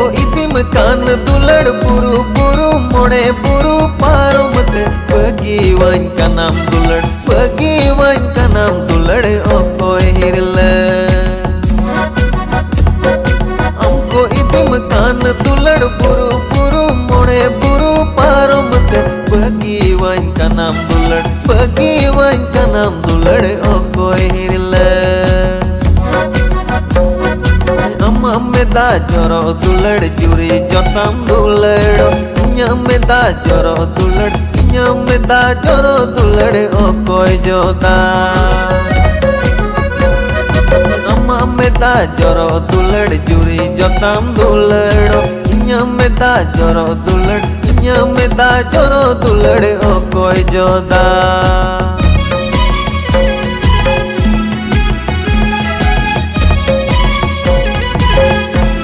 को इतिम कान दुलड़ बुरु बुरु मोड़े बुरु पारो मते बगी वाइन का नाम दुलड़ बगी वाइन का नाम दुलड़ ओ कोई हिरले हमको इतिम कान दुलड़ बुरु बुरु मोड़े बुरु पारो मते बगी वाइन का नाम दुलड़ बगी वाइन का नाम दुलड़ ओ कोई हिरले Amameda joro dulad juri jotam dulado Nyameda joro dulad Nyameda joro dulad o koi joda Amameda joro dulad juri jotam dulado Nyameda joro dulad Nyameda joro dulad o koi joda